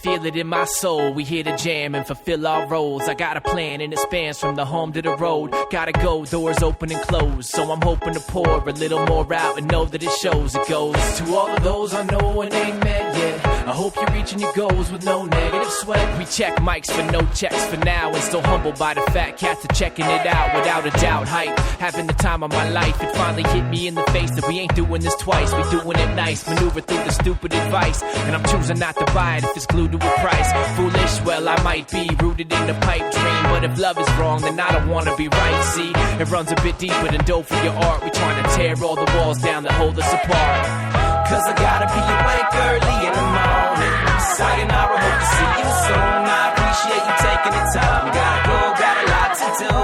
Feel it in my soul, we here to jam and fulfill our roles. I got a plan and it spans from the home to the road. Gotta go, doors open and close, so I'm hoping to pour a little more out and know that it shows. It goes to all of those I know and ain't met yet. I hope you're reaching your goals with no negative sweat. We check mics for no checks for now, and still humbled by the fat cats are checking it out without a doubt. Hype, having the time of my life. It finally hit me in the face that we ain't doing this twice. We doing it nice, maneuver through the stupid advice, and I'm choosing not to buy it if it's glued to a price. Foolish, well I might be rooted in the pipe dream, but if love is wrong then I don't wanna be right. See, it runs a bit deeper than dope for your art. We trying to tear all the walls down that hold us apart. Cause I gotta be awake early in the morning. Sayonara, hope to see you soon. I appreciate you taking the time. Gotta go, got a lot to do.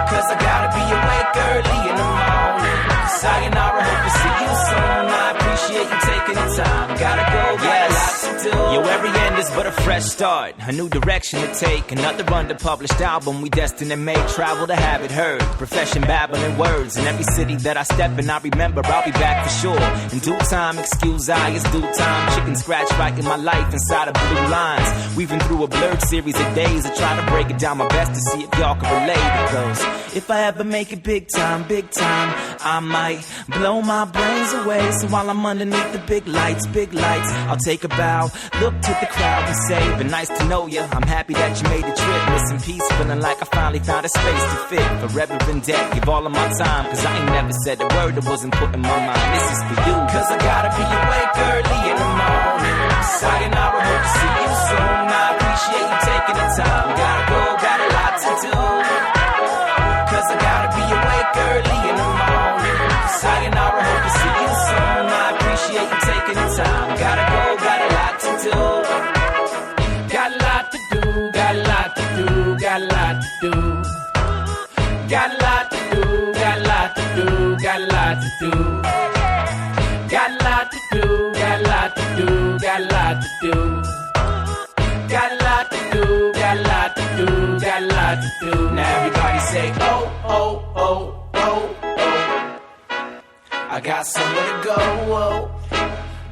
Cause I gotta be awake early in the morning. Sayonara, hope to see you soon. I appreciate you taking the time. Gotta go, got a lot to do. Yo, every end is but a fresh start, a new direction to take. Another underpublished album we destined to make. Travel to have it heard, profession babbling words. In every city that I step in, I remember I'll be back for sure. In due time, excuse I, it's due time. Chicken scratch right in my life inside of blue lines. Weaving through a blurred series of days. I try to break it down my best to see if y'all can relate. Because if I ever make it big time, I might blow my brains away. So while I'm underneath the big lights, I'll take a bow, look to the crowd and say, been nice to know ya. I'm happy that you made the trip. Missing peace, feeling like I finally found a space to fit. Forever in debt, give all of my time. Cause I ain't never said a word that wasn't put in my mind. This is for you. Cause I gotta be awake early in the morning. Sayonara, hope to see you soon. I appreciate you taking the time. Gotta go, got a lot to do. Cause I gotta be awake early in the morning. Sayonara, hope to see you soon. I appreciate you taking the time. Gotta go, got a lot to do. Got a lot to do, got a lot to do, got a lot to do. Got a lot to do, got a lot to do, got a lot to do. Got a lot to do, got a lot to do, got a lot to do. Got a lot to do, got a lot to do, got a lot to do. Now everybody say, oh, oh, oh, oh, oh. I got somewhere to go, oh.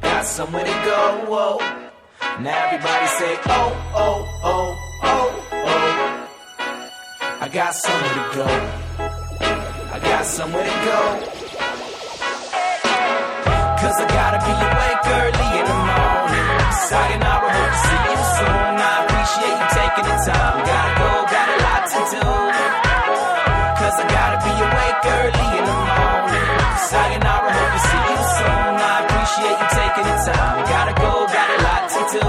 Got somewhere to go, oh. Now everybody say, oh, oh, oh, oh, oh. I got somewhere to go. I got somewhere to go. Cause I gotta be awake early in the morning. Sayonara, hope to see you soon. I appreciate you taking the time. Gotta go, got a lot to do. Cause I gotta be awake early in the morning. Sayonara, hope to see you soon. I appreciate you taking the time. Gotta go, got a lot to do.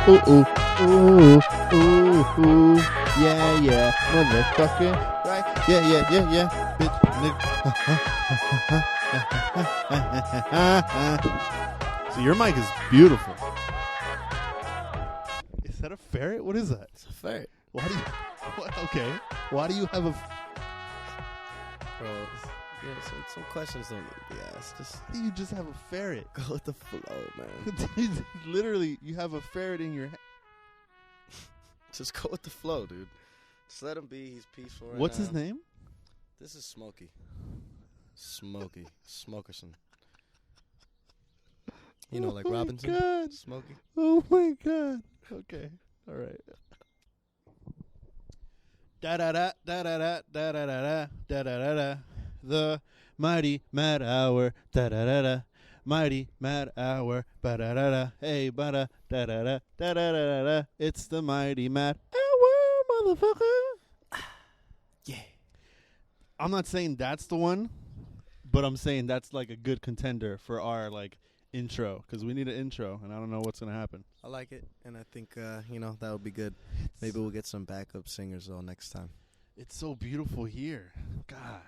Ooh, ooh, ooh, ooh, ooh, yeah, yeah, motherfucker, right? Yeah, yeah, yeah, yeah, bitch, nigga. So your mic is beautiful. Is that a ferret? What is that? It's a ferret. Why do you? What? Okay. Why do you have a? Bro, yeah, some questions don't need to be asked. Just You just have a ferret. go with the flow, man. Dude, literally, you have a ferret in your head. Just go with the flow, dude. Just let him be. He's peaceful right What's now. his name? This is Smokey. Smokerson. You know, like Oh my Robinson? God. Smokey. Oh my God. Okay. All right. Da da da da da da da da da da da da da. The mighty mad hour. Da da da da. Mighty mad hour. Ba da da da. Hey ba da da da da da da da da. It's the mighty mad hour, motherfucker. Yeah. I'm not saying that's the one, but I'm saying that's like a good contender for our like intro, because we need an intro, and I don't know what's gonna happen. I like it, and I think, that would be good. Maybe we'll get some backup singers, though, next time. It's so beautiful here. God.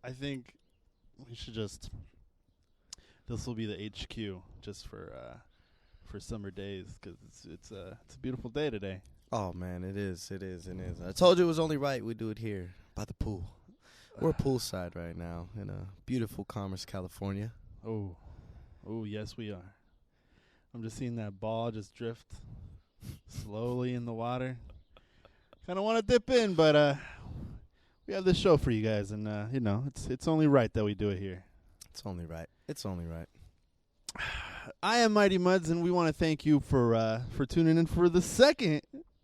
I think we should just... This will be the HQ just for for summer days because it's a beautiful day today. Oh man, it is. I told you it was only right we do it here by the pool. We're poolside right now in beautiful Commerce, California. Oh, yes we are. I'm just seeing that ball just drift slowly in the water. Kind of want to dip in, but we have this show for you guys, and it's only right that we do it here. It's only right. I am Mighty Muds, and we want to thank you for tuning in for the second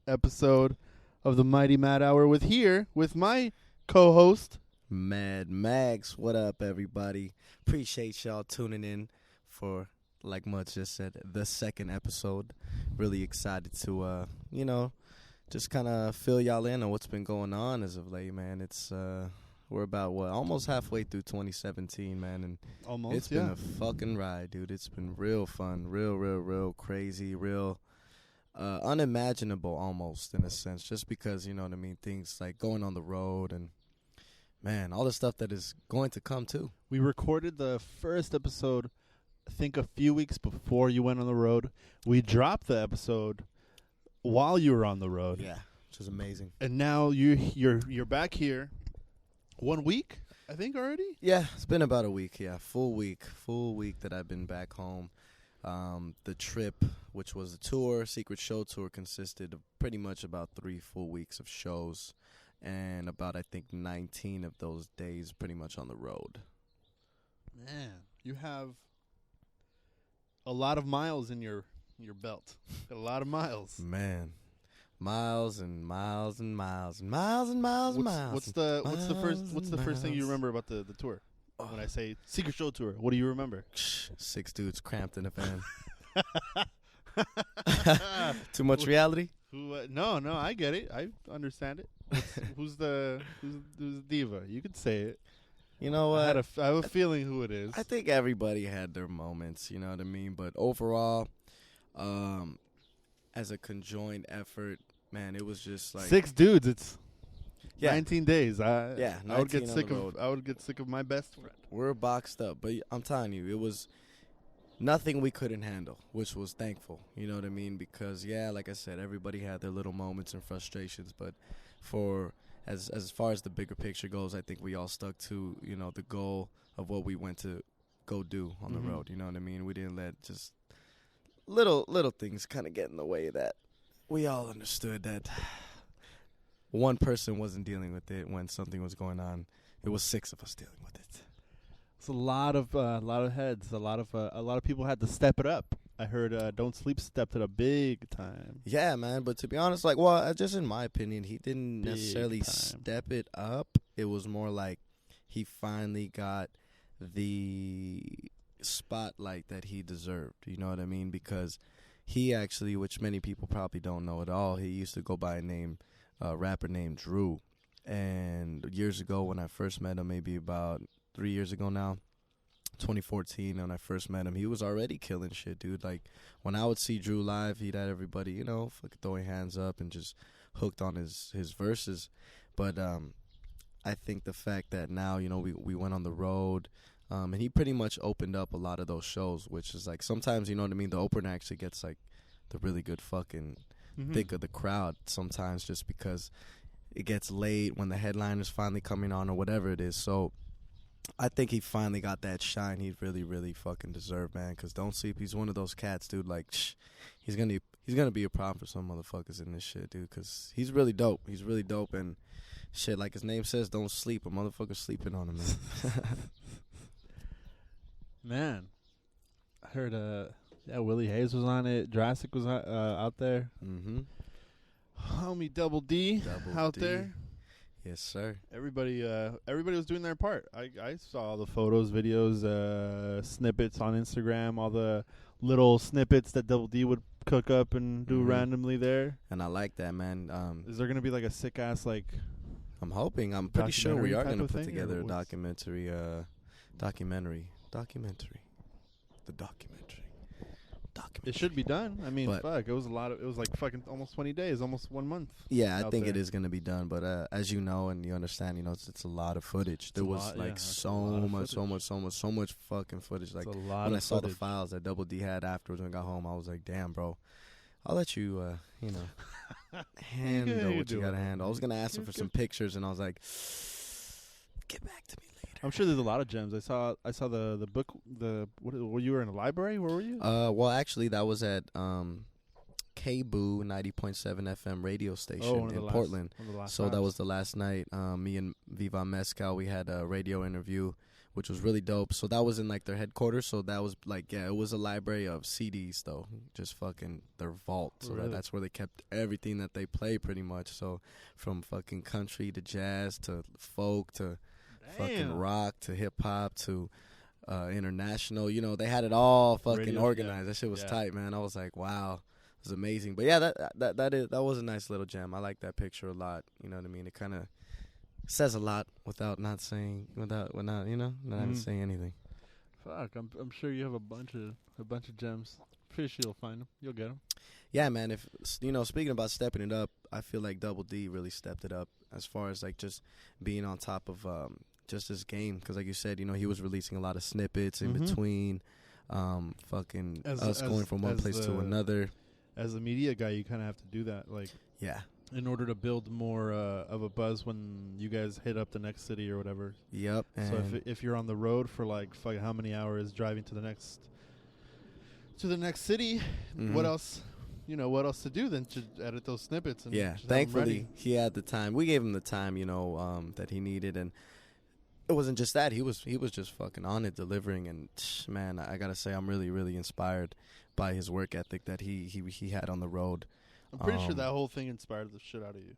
episode of the Mighty Mad Hour with my co-host Mad Macks. What up, everybody? Appreciate y'all tuning in for, like Muds just said, the second episode. Really excited to just kind of fill y'all in on what's been going on as of late, man. It's we're about almost halfway through 2017, man, and it's been a fucking ride, dude. It's been real fun, real crazy, real unimaginable almost in a sense, just because, you know what I mean, things like going on the road and, man, all the stuff that is going to come too. We recorded the first episode, I think, a few weeks before you went on the road. We dropped the episode while you were on the road. Yeah, which is amazing. And now you're back here 1 week, I think, already? Yeah, it's been about a week, full week that I've been back home. The trip, which was a tour, secret show tour, consisted of pretty much about 3 full weeks of shows, and about, I think, 19 of those days pretty much on the road. Man, you have a lot of miles in your belt. Got a lot of miles. Man, miles and miles and miles and miles and miles and miles. What's the first thing you remember about the tour? When I say secret show tour, what do you remember? 6 dudes cramped in a van. Too much reality? No, I get it. I understand it. Who's the diva? You could say it. You know what? I have a feeling who it is. I think everybody had their moments, you know what I mean? But overall, as a conjoined effort, man, it was just like 6 dudes. It's 19 days. I would get sick of my best friend. We're boxed up, but I'm telling you, it was nothing we couldn't handle, which was thankful. You know what I mean? Because like I said, everybody had their little moments and frustrations, but as far as the bigger picture goes, I think we all stuck to, the goal of what we went to go do on the road. You know what I mean? We didn't let just little things kind of get in the way that we all understood that one person wasn't dealing with it when something was going on. It was 6 of us dealing with it. It's a lot of heads. A lot of people had to step it up. I heard Don't Sleep stepped it up big time. Yeah, man. But to be honest, just in my opinion, he didn't necessarily step it up. It was more like he finally got the spotlight that he deserved. You know what I mean? Because he actually, which many people probably don't know at all, he used to go by a rapper named Drew. And years ago when I first met him, maybe about 3 years ago now, 2014, when I first met him, he was already killing shit, dude. Like, when I would see Drew live, he'd had everybody, fucking throwing hands up and just hooked on his verses. But I think the fact that now, we went on the road, and he pretty much opened up a lot of those shows, which is like sometimes, you know what I mean, the opener actually gets like the really good fucking thick of the crowd sometimes, just because it gets late when the headliner's finally coming on or whatever it is. So I think he finally got that shine he really, really fucking deserved, man. Because Don't Sleep, he's one of those cats, dude. Like, he's gonna be a problem for some motherfuckers in this shit, dude. Because he's really dope. He's really dope, and shit, like his name says, don't sleep. A motherfucker's sleeping on him, man. Man, I heard Willie Hayes was on it. Jurassic was out there. Mm-hmm. Homie Double D out there. Yes, sir. Everybody was doing their part. I saw all the photos, videos, snippets on Instagram, all the little snippets that Double D would cook up and do randomly there. And I like that, man. Is there going to be like a sick-ass, like... I'm hoping. I'm pretty sure we are going to put together a documentary. documentary. It should be done. I mean, But- fuck. It was like fucking almost 20 days, almost 1 month. Yeah, I out think there. it is going to be done. But as you know and you understand, it's a lot of footage. There a was lot, like yeah, that's a so lot of much fucking footage. Like It's a lot when I of saw the footage. files that Double D had afterwards when I got home, I was like, damn, bro. I'll let you, handle you what you do got to it. handle. I was going to ask him for some pictures, and I was like, get back to me later. I'm sure there's a lot of gems. I saw the book. Were you in a library? Where were you? Well, actually, that was at KBOO 90.7 FM radio station in Portland. So that was the last night. Me and Viva Mescal, we had a radio interview, which was really dope. So that was in like their headquarters. So that was like, it was a library of CDs though, just fucking their vault. So Really? that's where they kept everything that they play pretty much. So from fucking country to jazz to folk to fucking rock to hip hop to international. They had it all fucking Radio, organized. yeah. That shit was Yeah. tight, man. I was like, wow. It was amazing. But yeah, that was a nice little gem. I like that picture a lot. You know what I mean? It kind of says a lot without not saying not having to say anything. Fuck, I'm sure you have a bunch of gems. Pretty sure you'll find them. You'll get them. Yeah, man. If speaking about stepping it up, I feel like Double D really stepped it up as far as like just being on top of just his game. Because like you said, he was releasing a lot of snippets in between. Fucking us going from one place to another. As a media guy, you kind of have to do that, like, Yeah. in order to build more of a buzz when you guys hit up the next city or whatever. Yep. So And if you're on the road for like fucking how many hours driving to the next city, what else? What else to do than to edit those snippets? And yeah, just have 'em thankfully ready. he had the time. We gave him the time, that he needed, and it wasn't just that. He was just fucking on it, delivering, and man, I gotta say, I'm really, really inspired by his work ethic that he had on the road. I'm pretty sure that whole thing inspired the shit out of you,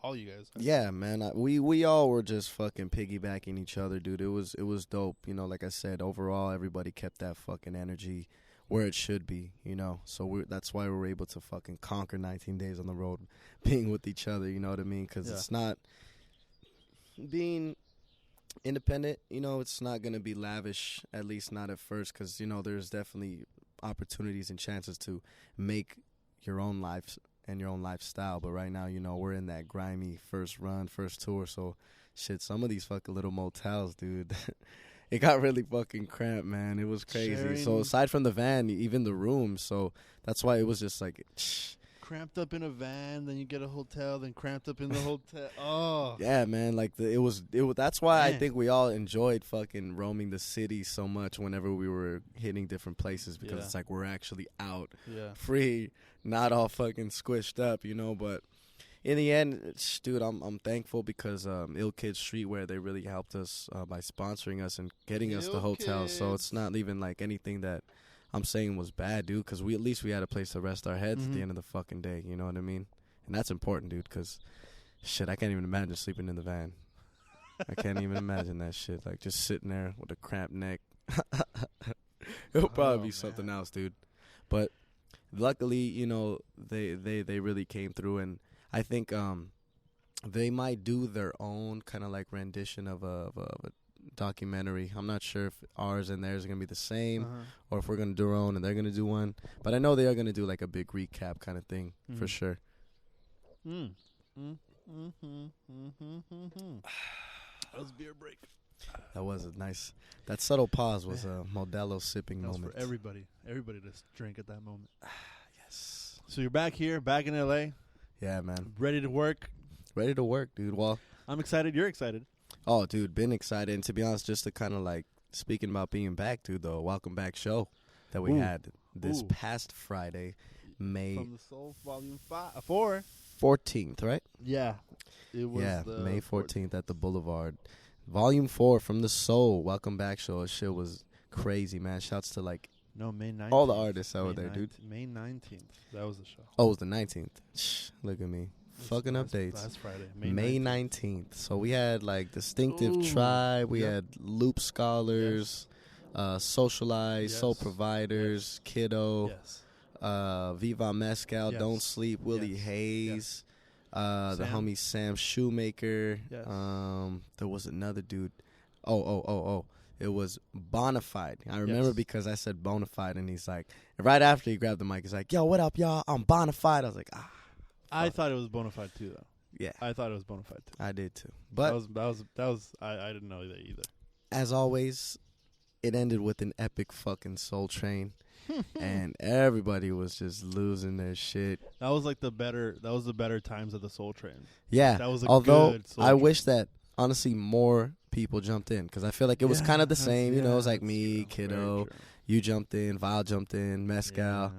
all you guys. Yeah, man, we all were just fucking piggybacking each other, dude. It was dope. Like I said, overall, everybody kept that fucking energy where it should be, So that's why we're able to fucking conquer 19 days on the road, being with each other. You know what I mean? Because it's not being independent. It's not gonna be lavish, at least not at first, because there's definitely opportunities and chances to make your own life and your own lifestyle. But right now, we're in that grimy first run, first tour. So shit, some of these fucking little motels, dude. It got really fucking cramped, man. It was crazy. So aside from the van, even the rooms. So that's why it was just like cramped up in a van, then you get a hotel, then cramped up in the hotel. Oh, yeah, man. Like it was. That's why I Man. think we all enjoyed fucking roaming the city so much whenever we were hitting different places, because Yeah. it's like we're actually out, yeah. free, not all fucking squished up, But in the end, dude, I'm thankful because Ill Kids Streetwear, they really helped us by sponsoring us and getting us the Ill hotel. So it's Kids. not even like anything that I'm saying was bad, dude, because at least we had a place to rest our heads at the end of the fucking day. You know what I mean? And that's important, dude, because shit, I can't even imagine sleeping in the van. I can't even imagine that shit. Like just sitting there with a cramped neck. It'll probably be something else, dude. But luckily, they really came through, and I think they might do their own kind of like rendition of a documentary. I'm not sure if ours and theirs are gonna be the same, or if we're gonna do our own and they're gonna do one. But I know they are gonna do like a big recap kind of thing for sure. That was beer break. That was a nice. That subtle pause was a Modelo sipping That was moment. for everybody to drink at that moment. Yes. So you're back here, back in LA, Yeah, man. ready to work. Ready to work, dude. Well, I'm excited. You're excited. oh, dude, been excited. And to be honest, just to kind of like speaking about being back, dude, the welcome back show that we had this past Friday, May From the Soul, Volume 4. 14th, right? Yeah, it was. May 14th at the Boulevard. Volume 4 from the Soul welcome back show. This shit was crazy, man. Shouts to like May 19th. all the artists out there, dude. May 19th. That was the show. Oh, it was the 19th. Look at me. Fucking updates. Last Friday. May 19th. So we had like Distinctive Tribe. We had Loop Scholars, Socialeyes, Soul Providers, Kiddo, Viva Mescal, Don't Sleep, Willie Hayes, the homie Sam Shoemaker. Yes. There was another dude. It It was Bonafide. I remember Yes. because I said Bonafide, and he's like, right after he grabbed the mic, he's like, yo, what up, y'all? I'm Bonafide. I was like, I thought it was Bonafide too, though. yeah. I thought it was Bonafide too. I did too. But that was I didn't know that either. as always, it ended with an epic fucking Soul Train. And everybody was just losing their shit. That was like the better times of the Soul Train. Yeah. That was a although good Soul I Train. wish that honestly more people jumped in, because I feel like it was kind of the that's- same. You know, it was like that's me, true. Kiddo, Very true. you jumped in, Vile jumped in, Mescal. Yeah.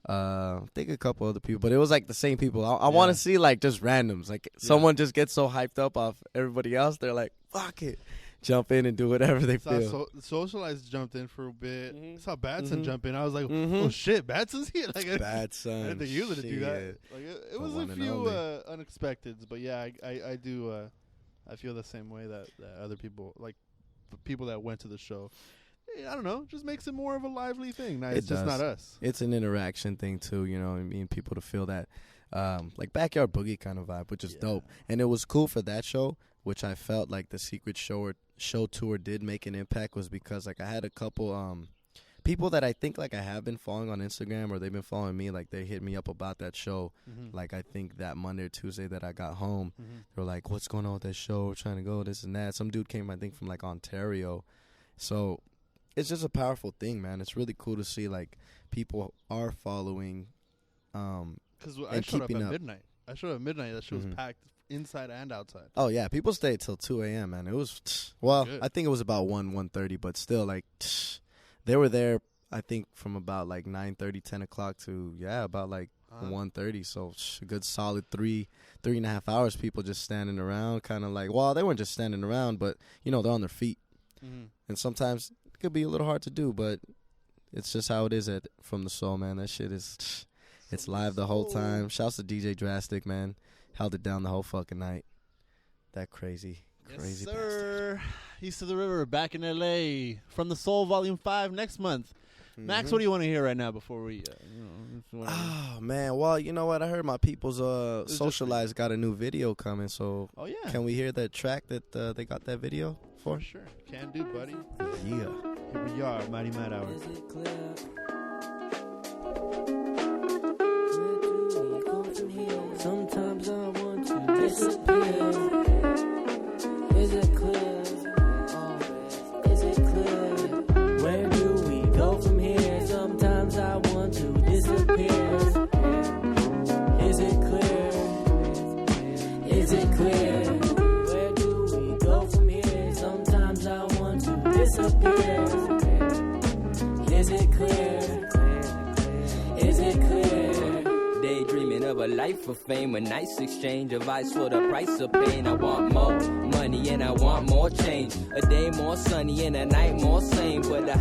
I think a couple other people, but it was like the same people. I want Yeah. to see like just randoms. Like someone just gets so hyped up off everybody else, they're like, fuck it. Jump in and do whatever they feel. Socialeyes jumped in for a bit. Mhm. I saw Batson Mhm. jump in. I was like, Mhm. oh shit, Batson's here. Like, Bad son. I didn't think he was gonna do that. Shit. Like it The was a one and few only. unexpecteds, but yeah, I do. I feel the same way that other people, like the people that went to the show. I don't know, just makes it more of a lively thing. Nah, It it's just does. not us. It's an interaction thing too, you know what I mean? People to feel that like backyard boogie kind of vibe, which is dope. And it was cool for that show, which I felt like the Secret show tour did make an impact, was because like I had a couple people that I think like I have been following on Instagram, or they've been following me, like they hit me up about that show. Mm-hmm. Like I think that Monday or Tuesday that I got home, Mm-hmm. they were like, what's going on with that show? We're trying to go, this and that. Some dude came, I think, from like Ontario. So it's just a powerful thing, man. It's really cool to see like people are following. Because I and showed up keeping at up. midnight. That show was Mhm. packed inside and outside. Oh yeah, people stayed till 2 a.m. man. It was well, Good. I think it was about 1:30, but still like they were there. I think from about like 9:30, 10 o'clock to about like 1:30. So a good solid 3.5 hours. People just standing around, kind of like, well, they weren't just standing around, but you know they're on their feet, Mm-hmm. and sometimes it could be a little hard to do, but it's just how it is from the soul, man. That shit is it's live the whole time. Shouts to DJ Drastic, man. Held it down the whole fucking night. That crazy Yes, bastard. sir. East of the River, back in L.A. From the Soul Volume 5 next month. Max, what do you want to hear right now before we, Oh man, well, you know what? I heard my people's Socialeyes got a new video coming, so Oh, yeah. can we hear that track that they got that video for? For sure. Can do, buddy. Yeah. Here we are, Mighty Mad Hour. Sometimes I want to disappear. Is it clear? Is it clear? Where do we go from here? Sometimes I want to disappear. Is it clear? Is it clear? Where do we go from here? Sometimes I want to disappear. Is it clear? Is it clear? Daydreaming of a life of fame, a nice exchange of ice for the price of pain. I want more money and I want more change. A day more sunny and a night more sane. But I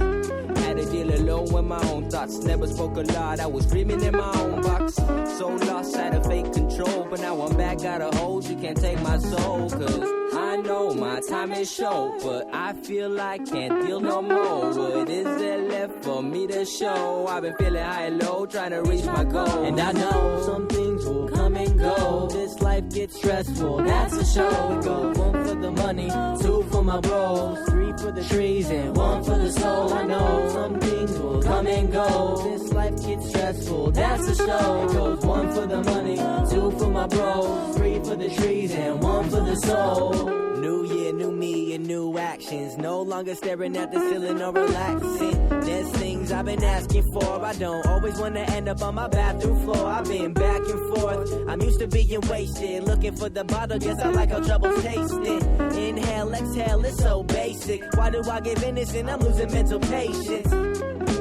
had to deal alone with my own thoughts. Never spoke a lot, I was dreaming in my own box. So lost, had a fake control. But now I'm back, got a hold, you can't take my soul. Cause I know my time is short, but I feel I can't deal no more. What is there left for me to show? I've been feeling high and low, trying to reach my goal. And I know some things will come and go. This life gets stressful, that's a show. We go 1 for the money, 2 for my bros, 3 for the trees, and 1 for the soul. I know some things will come and go. This life gets stressful, that's a show. It goes 1 for the money, 2 for my bros, 3 for the trees, and 1 for the soul. New year, new me, and new actions. No longer staring at the ceiling or relaxing. There's things I've been asking for. I don't always want to end up on my bathroom floor. I've been back and forth. I'm used to being wasted. Looking for the bottle, guess I like how trouble's tasting. Inhale, exhale, it's so basic. Why do I give innocent? I'm losing mental patience.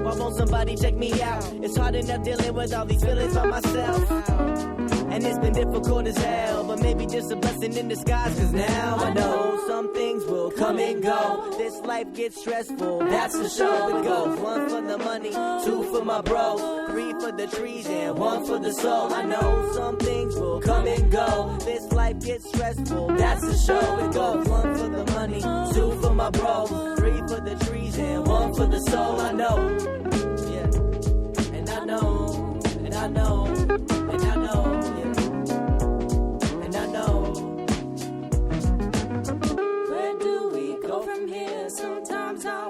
Why won't somebody check me out? It's hard enough dealing with all these feelings by myself. And it's been difficult as hell, but maybe just a blessing in disguise. Cause now I know some things will come and go. This life gets stressful, that's the show. It goes 1 for the money, 2 for my bros, 3 for the trees, and 1 for the soul. I know some things will come and go. This life gets stressful, that's the show. It goes 1 for the money, 2 for my bros, 3 for the trees, and 1 for the soul. I know, yeah, and I know, and I know, and I know. Where do we go from here? Sometimes I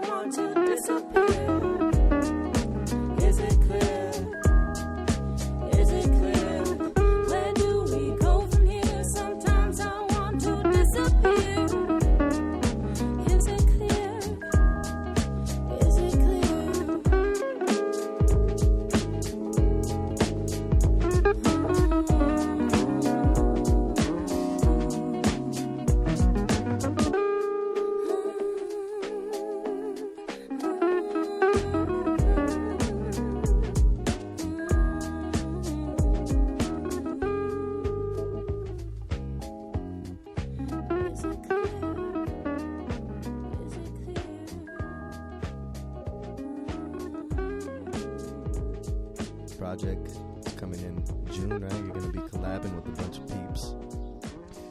project coming in June, right? You're going to be collabing with a bunch of peeps.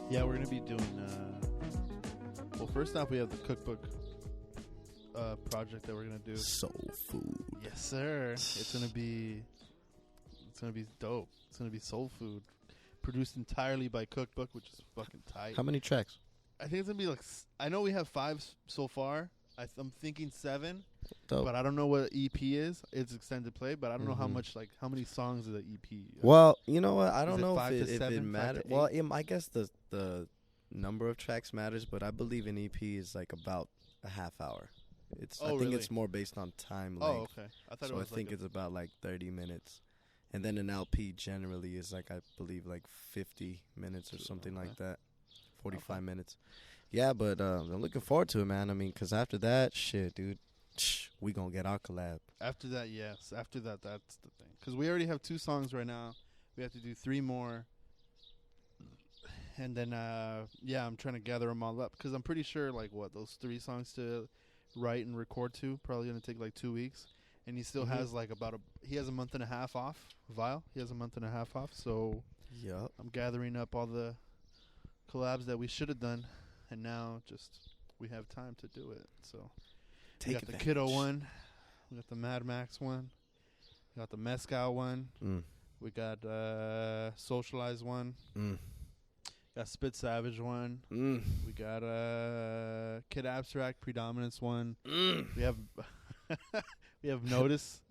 Yeah, we're going to be doing... well, first off, we have the cookbook project that we're going to do. Soul food. Yes, sir. It's going to be dope. It's going to be soul food. Produced entirely by Cookbook, which is fucking tight. How many tracks? I think it's going to be like... I know we have 5 so far. I'm thinking 7. Dope. But I don't know what EP is. It's extended play, but I don't know how many songs is the EP. Well, you know what? I don't it know 5 if to it 7, matters. 5 to 8? Well, I guess the number of tracks matters, but I believe an EP is like about a half hour. I think it's more based on time length. Oh, okay. I thought So it was I think it's about like 30 minutes. And then an LP generally is like, I believe, like 50 minutes or something like that. 45 minutes. Yeah, but I'm looking forward to it, man. I mean, because after that, shit, dude, we going to get our collab. After that, yes. After that, that's the thing. Because we already have 2 songs right now. We have to do 3 more. And then, I'm trying to gather them all up. Because I'm pretty sure, like, those 3 songs to write and record to, probably going to take, like, 2 weeks. And he still has, like, he has a month and a half off. Vile, he has a month and a half off. So Yep. I'm gathering up all the collabs that we should have done. And now we have time to do it. So we got the Kiddo one. We got the Mad Max one. We got the Mescal one. We got Socialeyes one. Got Spit Savage one. We got Kid Abstract Predominance one. We have we have Notice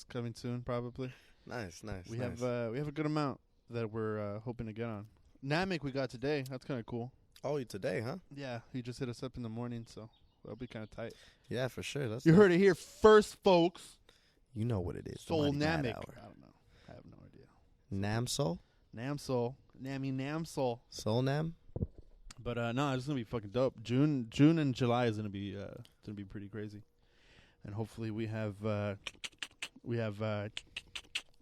coming soon probably. Nice. We have a good amount that we're hoping to get on. Namek we got today. That's kind of cool. Oh, today, huh? Yeah, he just hit us up in the morning, so that'll be kind of tight. Yeah, for sure. You heard it here first, folks. You know what it is. Soul Namek. I don't know. I have no idea. Namsoul? Namsoul. Namsoul. Soul Nam? But no, it's gonna be fucking dope. June and July is gonna be pretty crazy, and hopefully we have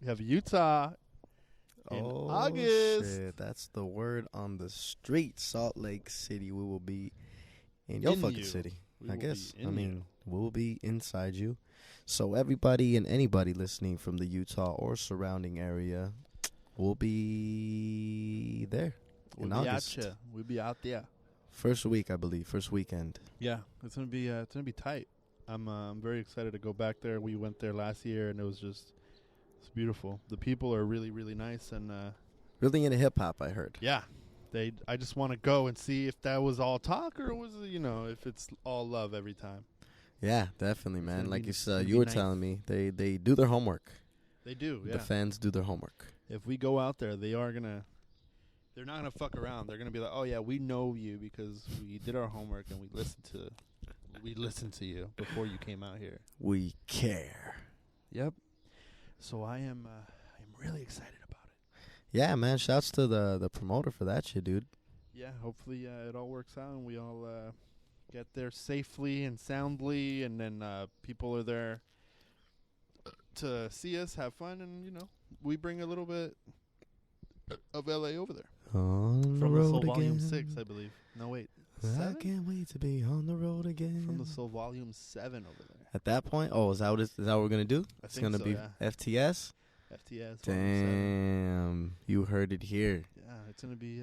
Utah in August. Shit, that's the word on the street. Salt Lake City. We will be in your fucking city. I guess. I mean, we'll be inside you. So everybody and anybody listening from the Utah or surrounding area will be there. We'll be out there. First week, I believe. First weekend. Yeah, it's gonna be tight. I'm very excited to go back there. We went there last year, and it's beautiful. The people are really, really nice, and really into hip hop. I heard. Yeah, I just want to go and see if that was all talk or was it, if it's all love every time. Yeah, definitely, man. Like you were telling me, they do their homework. They do. Yeah. The fans do their homework. If we go out there, they're not gonna fuck around. They're gonna be like, oh yeah, we know you because we did our homework and we listened to you before you came out here. We care. Yep. So I'm really excited about it. Yeah, man. Shouts to the promoter for that shit, dude. Yeah. Hopefully it all works out and we all get there safely and soundly, and then people are there to see us, have fun, and we bring a little bit of LA over there. On from the road the Soul again. Volume 6, I believe. No, wait. 7? I can't wait to be on the road again. From the Soul Volume 7 over there. At that point, is that what we're gonna do? It's gonna be FTS. FTS. Damn, you heard it here. Yeah, it's gonna be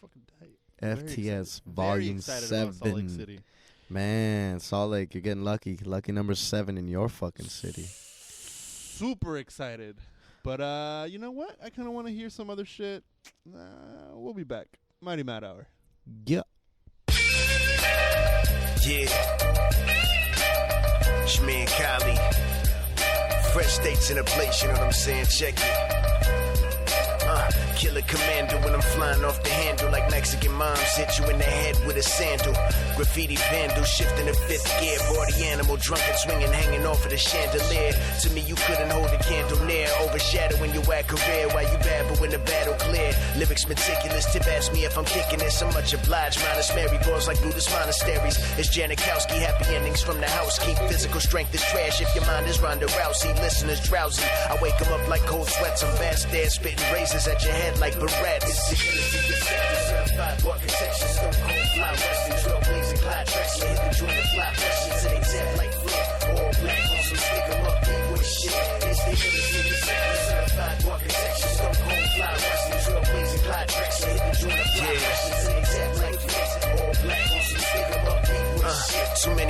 fucking tight. FTS Volume 7. Salt Lake City. Man, Salt Lake, you're getting lucky. Lucky number 7 in your fucking city. Super excited. But you know what? I kind of want to hear some other shit. We'll be back. Mighty Mad Hour. Yeah. Yeah. It's me and Kahlee. Fresh states in a place, you know what I'm saying? Check it. Killer commando when I'm flying off the handle like Mexican moms hit you in the head with a sandal. Graffiti vandal shifting in 5th gear. Body animal drunken swinging hanging off of the chandelier. To me you couldn't hold a candle near. Overshadowing your whack career while you babble when the battle clear. Lyrics meticulous. Tip ask me if I'm kicking this. I'm much obliged. Minus Mary balls like Buddhist monasteries. It's Janikowski. Happy endings from the house. Keep physical strength is trash if your mind is Ronda Rousey. Listeners drowsy. I wake them up like cold sweats. I'm fast there spitting razors at your head like barrettes. It's the killer certified architecture. Stone cold fly western trailblazing Clyde Drexler. Hit the joint of fly questions to they tap like flip. All black on some stick 'em up big boy shit. It's the killer certified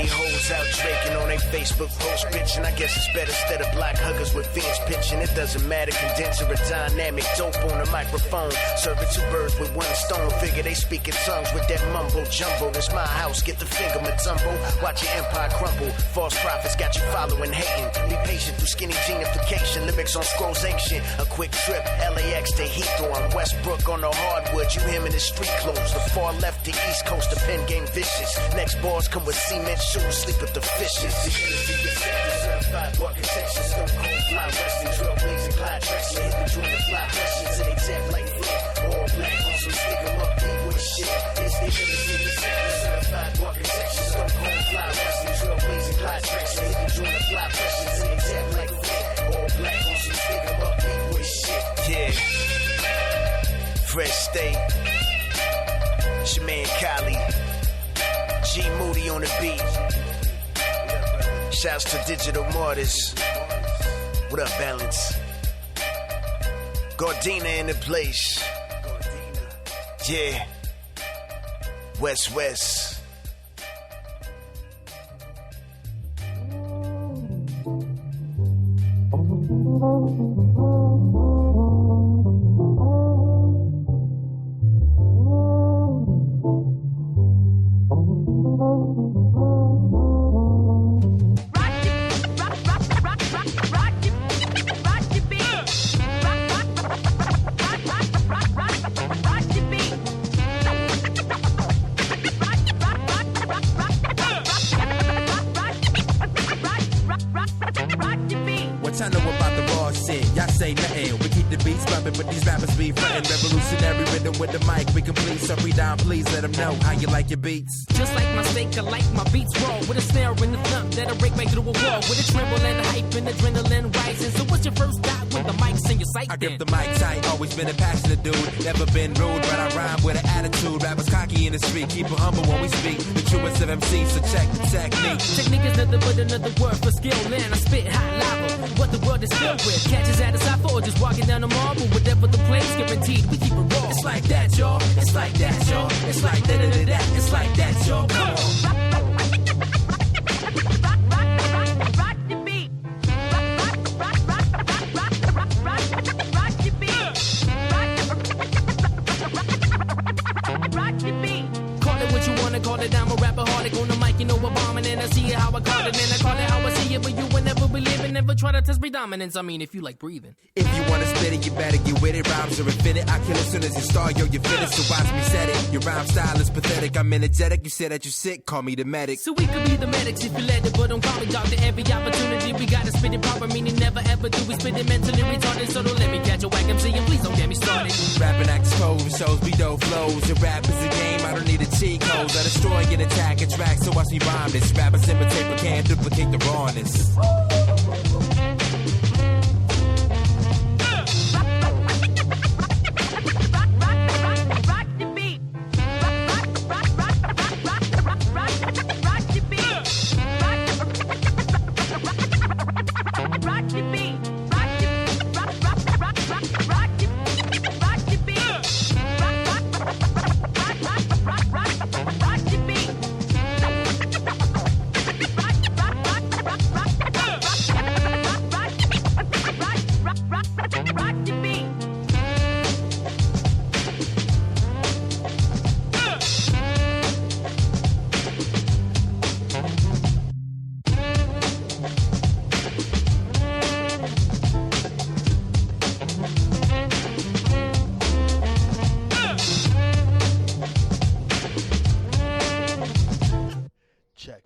many hoes out drinking on their Facebook post bitching. I guess it's better instead of black huggers with Vince pitching. It doesn't matter, condenser or dynamic. Dope on the microphone. Serving two birds with one stone. Figure they speak in tongues with that mumbo jumbo. This my house, get the finger matumbo. Watch your empire crumble. False prophets got you following, hating. Be patient through skinny genification. Lyrics on scrolls ancient. A quick trip, LAX to Heathrow. On Westbrook on the hardwood. You him in his street clothes. The far left, the east coast, the pen game vicious. Next bars come with cement shoes. Sleep with the fishes. The industry gets set to certified architecture. Stone cold fly western. Trailblazing Clyde Drexler. Hit the joint of fly questions. And they tap like flip. All black on some stick 'em up. B-boy shit. It's the industry gets set to certified architecture. Stone cold fly western. Trailblazing Clyde Drexler. Hit the joint of fly questions. And they tap like flip. All black on some stick 'em up. B-boy shit. Yeah. Fresh State. It's your man Kahlee. G Moody on the beat. Shouts to Digital Martyrs. What up, Balance? Gardena in the place. Yeah. West. What y'all know about the raw shit? Y'all say nothing. We keep the beats bumping, but these rappers be frontin'. Revolutionary rhythm with the mic. We complete, so read down, please let them know how you like your beats. Just like my steak, I like my beats raw. With a snare and a thump that'll break right through a wall. With a tremble and a hype and adrenaline rising. So what's your first dot with the mics in your sight? I grip the mic tight, always been a passionate dude. Never been rude, but I rhyme with an attitude. Rappers cocky in the street, keep it humble when we speak. The truest of MCs, so check the technique. Technique is nothing but another word for skill. And I spit hot lava, what the world is filled with. Catches at a cipher or just walking down the marble. Whatever the place, guaranteed we keep it raw. It's like that, y'all. It's like that, y'all. It's like that. It's like that, y'all. Come on. Call it I'm a rapper holic on the mic, you know I'm bombing and I see it how I call it and I call it how I see it, but you will never believe it, never try to test predominance. I mean, if you like breathing. If you wanna spit it, you better get with it. Rhymes are infinite. I kill as soon as you start, yo, you finished. So watch me set it. Your rhyme style is pathetic. I'm energetic. You said that you sick, call me the medic. So we could be the medics if you let it, but don't call me doctor. Every opportunity we gotta spit it proper, meaning never ever do we spit it mentally retarded. So don't let me catch a whack MC and please don't get me started. Rapping acts cold, shows be dope flows. Your rap is a game, I don't need a cheat code. I destroy and attack and track, so watch me rhyme this. Rappers imitate but can't duplicate the rawness.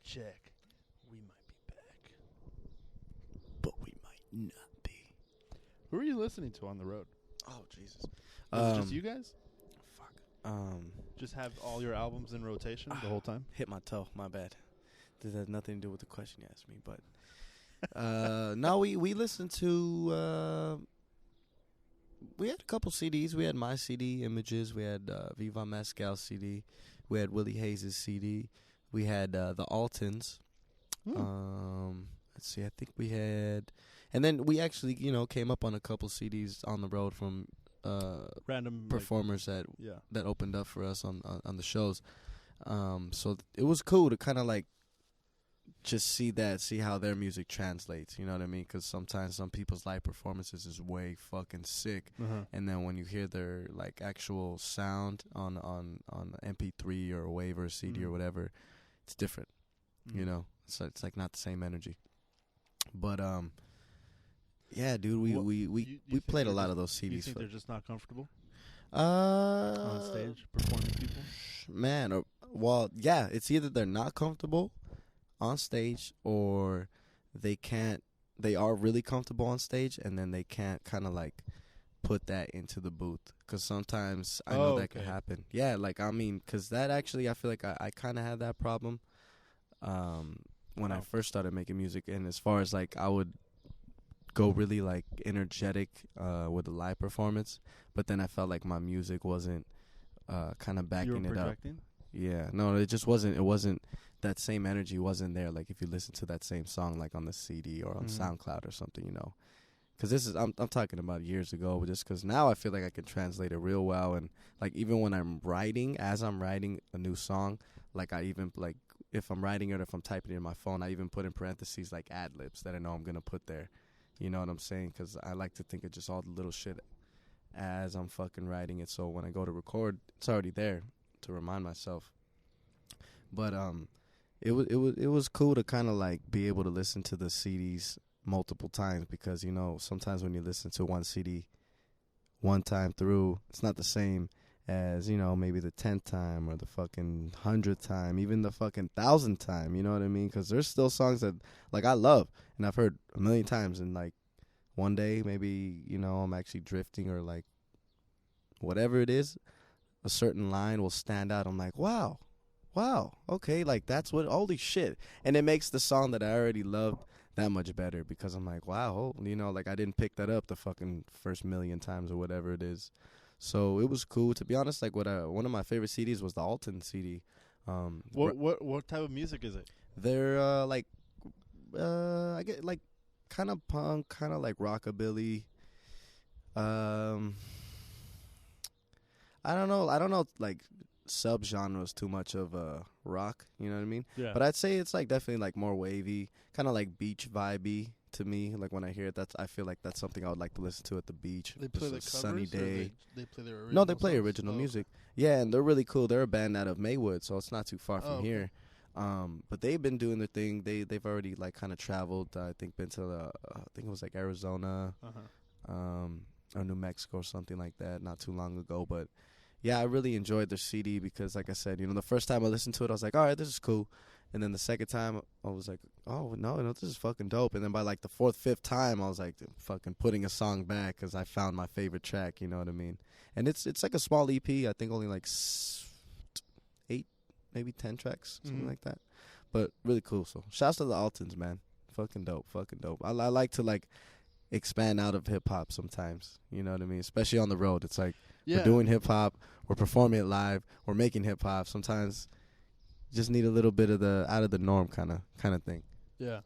Check. We might be back. But we might not be. Who are you listening to on the road? Oh, Jesus. Is it just you guys? Fuck. Just have all your albums in rotation the whole time? Hit my toe. My bad. This has nothing to do with the question you asked me, but no, we listened to. We had a couple CDs. We had my CD, Images. We had Viva Mescal CD. We had Willie Hayes' CD. We had the Altons. Let's see. I think we had, and then we actually, came up on a couple CDs on the road from random performers that opened up for us on the shows. So it was cool to kind of like just see how their music translates. You know what I mean? Because sometimes some people's live performances is way fucking sick, and then when you hear their like actual sound on MP3 or a wave or a CD or whatever, it's different. You know, so it's like not the same energy. But yeah, dude, we played a lot of those CDs. You think they're just not comfortable on on stage performing people? Man, well, yeah, it's either they're not comfortable on stage or they are really comfortable on stage and then they can't kind of like put that into the booth, because sometimes I know that can happen. Yeah, like I mean, because that actually I feel like I kind of had that problem when I first started making music, and as far as like I would go really like energetic with the live performance, but then I felt like my music wasn't kind of backing it up. Yeah, no, it just wasn't. It wasn't that same energy wasn't there. Like if you listen to that same song like on the CD or on SoundCloud or something, you know. Because this is I'm talking about years ago, but just because now I feel like I can translate it real well, and like even when I'm writing, as I'm writing a new song, like I even like if I'm writing it or if I'm typing it in my phone, I even put in parentheses like ad libs that I know I'm gonna put there. You know what I'm saying? Because I like to think of just all the little shit as I'm fucking writing it, so when I go to record, it's already there to remind myself. But it was cool to kind of like be able to listen to the CDs multiple times, because you know sometimes when you listen to one CD one time through, it's not the same as, you know, maybe the 10th time or the fucking 100th time, even the fucking 1,000th time. You know what I mean? Because there's still songs that like I love and I've heard a million times, and like one day maybe, you know, I'm actually drifting or like whatever it is, a certain line will stand out. I'm like, wow, okay, like that's what, holy shit. And it makes the song that I already loved that much better, because I'm like, wow, you know, like I didn't pick that up the fucking first million times or whatever it is. So it was cool. To be honest, like one of my favorite CDs was the Alton CD. What type of music is it? They're like I get like kind of punk, kind of like rockabilly. I don't know like subgenres too much of rock, you know what I mean? Yeah. But I'd say it's like definitely like more wavy, kind of like beach vibey to me. Like when I hear it, I feel like that's something I would like to listen to at the beach. They play the sunny covers, day. They play their original. No, they play songs? original Oh, music. Yeah, and they're really cool. They're a band out of Maywood, so it's not too far from here. But they've been doing their thing. They've already like kind of traveled. I think been to I think it was like Arizona, or New Mexico or something like that not too long ago. But yeah, I really enjoyed their CD because, like I said, you know, the first time I listened to it, I was like, all right, this is cool. And then the second time, I was like, oh, no, this is fucking dope. And then by like the fourth, fifth time, I was like fucking putting a song back because I found my favorite track, you know what I mean? And it's like a small EP. I think only like 8, maybe 10 tracks, something like that. But really cool. So shouts to the Altons, man. Fucking dope. I like to like expand out of hip-hop sometimes, you know what I mean? Especially on the road. It's like, we're doing hip-hop, we're performing it live, we're making hip-hop. Sometimes you just need a little bit of the out of the norm kind of thing. Yeah.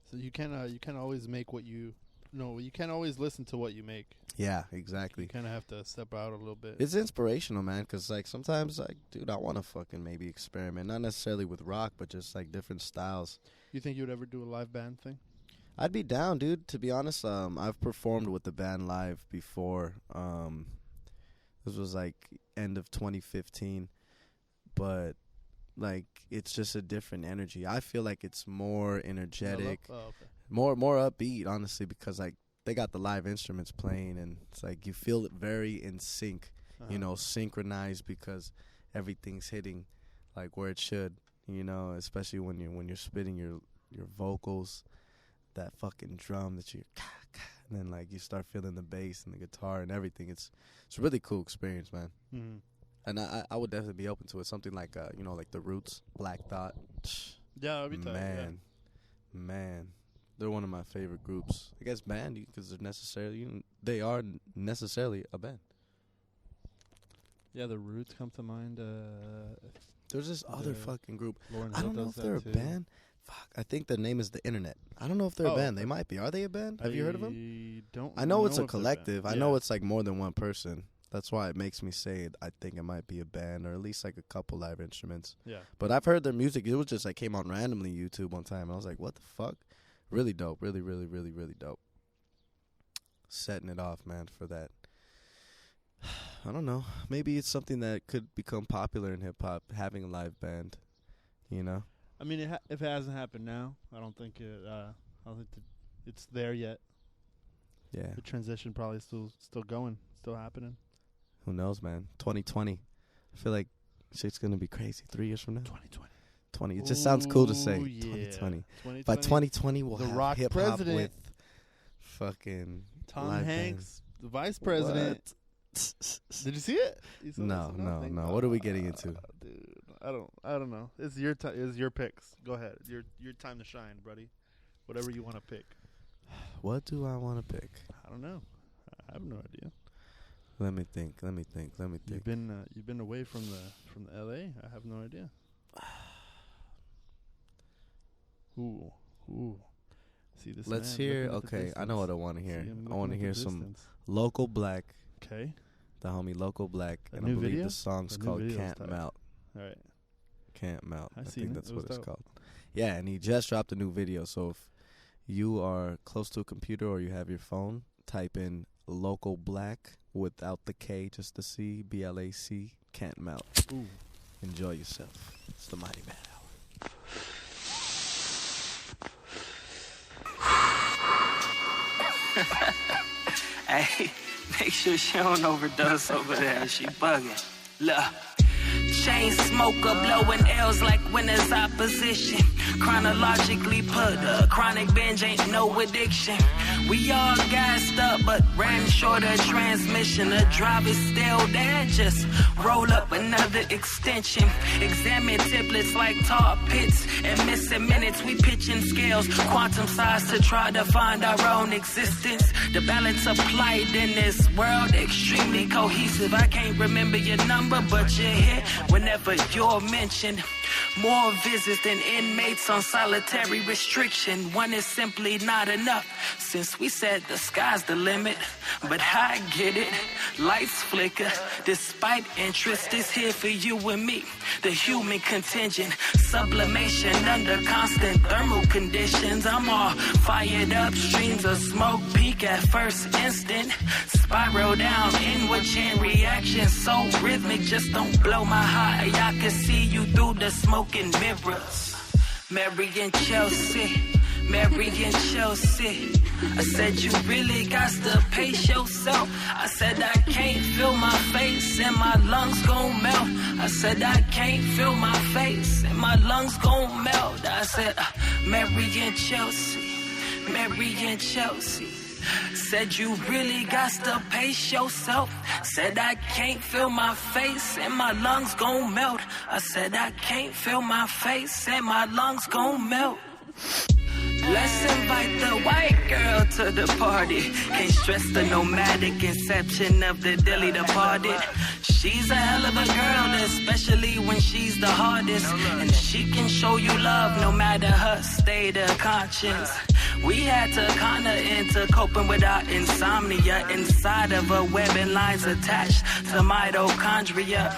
So you can't always make what you can't always listen to what you make. Yeah, exactly. You kind of have to step out a little bit. It's inspirational, man, because like sometimes, like, dude, I want to fucking maybe experiment, not necessarily with rock, but just like different styles. You think you would ever do a live band thing? I'd be down, dude. To be honest, I've performed with the band live before. This was like end of 2015, but like it's just a different energy. I feel like it's more energetic, more upbeat, honestly, because like they got the live instruments playing, and it's like you feel it very in sync, you know, synchronized, because everything's hitting like where it should, you know, especially when you're spitting your vocals, that fucking drum that you and then like you start feeling the bass and the guitar and everything. It's a really cool experience, man. And I would definitely be open to it. Something like you know, like the Roots, Black Thought. Yeah, that'd be tight. Man, they're one of my favorite groups. I guess band, because they are necessarily a band. Yeah, the Roots come to mind. There's this other fucking group. Lauryn I Hill don't know if does they're a that too. band. Fuck, I think the name is the Internet. I don't know if they're a band. They might be. Are they a band? Have you heard of them? Don't. I know it's a if they're collective. band. I know it's like more than one person. That's why it makes me say I think it might be a band or at least like a couple live instruments. Yeah. But I've heard their music. It was just like came on randomly YouTube one time. And I was like, what the fuck? Really dope. Really, really, really, really dope. Setting it off, man, for that. I don't know. Maybe it's something that could become popular in hip hop, having a live band. You know? I mean, if it hasn't happened now, I don't think it's there yet. Yeah. The transition probably still going, still happening. Who knows, man? 2020. I feel like shit's gonna be crazy 3 years from now. 2020. It just sounds cool to say. Yeah. 2020. By 2020, we'll the have Rock hip hop president, with fucking Tom live Hanks, the vice president. Did you see it? You saw No. this? What are we getting into? Dude, I don't know. It's your time. It's your picks. Go ahead. Your time to shine, buddy. Whatever you want to pick. What do I want to pick? I don't know. I have no idea. Let me think. You've been away from the LA. I have no idea. Ooh. See this? Let's man hear. looking at the Okay, I know what I want to hear. See him I want to looking hear at the some distance. local Blac. Okay. The homie Local Blac, A and I new believe video? the song's The new called video's Can't tight. Melt. All right. Can't Melt. I seen think it. that's It what was it's dope. called. Yeah, and he just dropped a new video. So if you are close to a computer or you have your phone, type in Local Blac without the K, just the C, BLAC, Can't Melt. Ooh. Enjoy yourself. It's the Mighty Mad Hour. Hey, make sure she don't overdose over there. She bugging. Look. Chain smoker blowing L's like winners opposition. Chronologically put a chronic binge ain't no addiction. We all gassed up but ran short of transmission. The drive is still there, just roll up another extension. Examine templates like tar pits and missing minutes. We pitching scales, quantum size to try to find our own existence. The balance applied in this world extremely cohesive. I can't remember your number, but you're here whenever you're mentioned. More visits than inmates on solitary restriction. One is simply not enough, since we said the sky's the limit. But I get it, lights flicker. Despite interest, it's here for you and me. The human contingent, sublimation under constant thermal conditions. I'm all fired up, streams of smoke peak at first instant. Spiral down, inward chain reaction, so rhythmic. Just don't blow my high, I can see you through the smoking mirrors. Mary and Chelsea, Mary and Chelsea. I said you really got to pace yourself. I said I can't feel my face and my lungs gon' melt. I said I can't feel my face and my lungs gon' melt. I said Mary and Chelsea, Mary and Chelsea. Said you really got to pace yourself. Said I can't feel my face and my lungs gon' melt. I said I can't feel my face and my lungs gon' melt. Let's invite the white girl to the party. Can't stress the nomadic inception of the Dilly departed. She's a hell of a girl, especially when she's the hardest. And she can show you love no matter her state of conscience. We had to kinda into coping with our insomnia inside of a web and lines attached to mitochondria.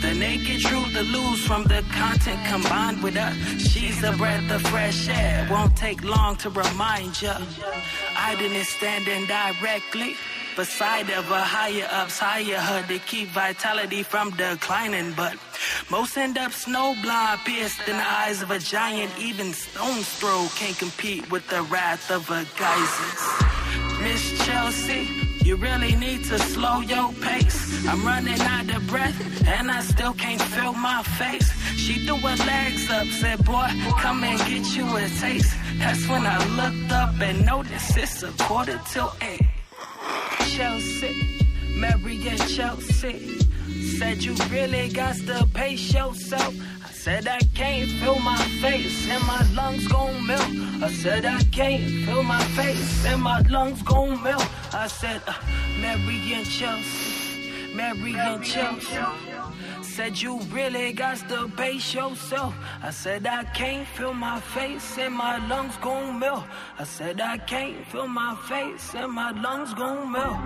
The naked truth to lose from the content combined with her. She's a breath of fresh air, won't take long to remind ya. I didn't stand in directly beside of a higher ups, higher her to keep vitality from declining. But most end up snowblind, pierced in the eyes of a giant. Even stone's throw can't compete with the wrath of a geysers. Miss Chelsea, you really need to slow your pace. I'm running out of breath and I still can't feel my face. She threw her legs up, said, boy, come and get you a taste. That's when I looked up and noticed it's 7:45. Chelsea, Mary and Chelsea. Said you really got to pace yourself. I said I can't feel my face and my lungs gon' melt. I said I can't feel my face and my lungs gon' melt. I said Mary and Chelsea, Mary and Chelsea. Said you really got to pace yourself. I said I can't feel my face and my lungs gon' melt. I said I can't feel my face and my lungs gon' melt.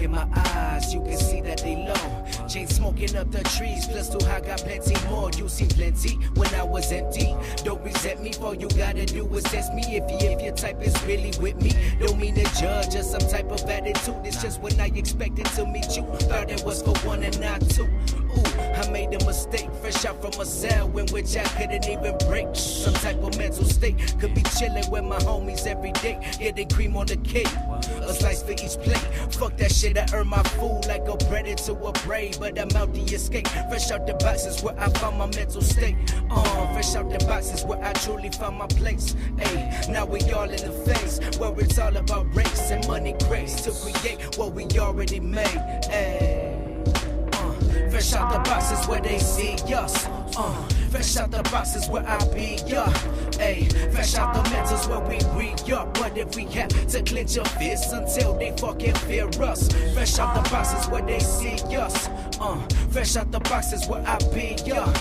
in my eyes, you can see that they low. Chain smoking up the trees, plus two I got plenty more. You see plenty when I was empty. Don't resent me, all you gotta do is test me. If your type is really with me, don't mean to judge or some type of attitude. It's just when I expected to meet you, thought it was for one and not two. Ooh, I made a mistake, fresh out from a cell in which I couldn't even break. Some type of mental state, could be chilling with my homies every day, getting cream on the cake, a slice for each plate. Fuck that shit, I earn my food like a predator to a prey, but I'm out the escape. Fresh out the boxes where I found my mental state. Fresh out the boxes where I truly found my place. Ayy, now we all in the phase where it's all about race and money grace to create what we already made. Ayy. Fresh out the boxes where they see us. Fresh out the boxes where I be, yeah. Ayy, fresh out the mentals where we re-up. But if we have to clench your fists until they fucking fear us. Fresh out the boxes where they see us. Fresh out the boxes where I be, yeah.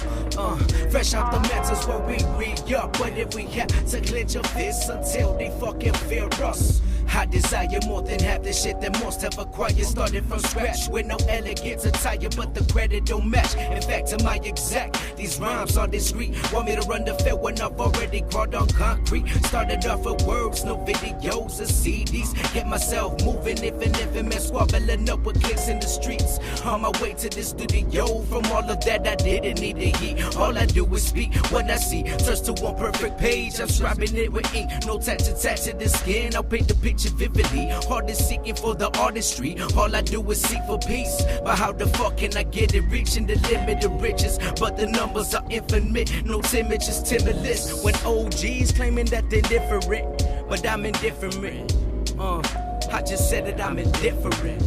Fresh out the mentals where we re-up. But if we have to clench your fists until they fucking fear us. I desire more than half the shit that most have acquired. Started from scratch with no elegance attire, but the credit don't match. In fact, to my exact, these rhymes are discreet. Want me to run the fair when I've already crawled on concrete. Started off with words, no videos or CDs. Get myself moving, if man squabbling up with clicks in the streets. On my way to the studio, from all of that I didn't need to eat. All I do is speak what I see. Touch to one perfect page, I'm scribing it with ink. No touch attached to the skin, I'll paint the picture vividly. Hard is seeking for the artistry. All I do is seek for peace. But how the fuck can I get it? Reaching the limit of riches, but the numbers are infinite. No timid, just timidless. When OGs claiming that they're different, but I'm indifferent. I just said that I'm indifferent.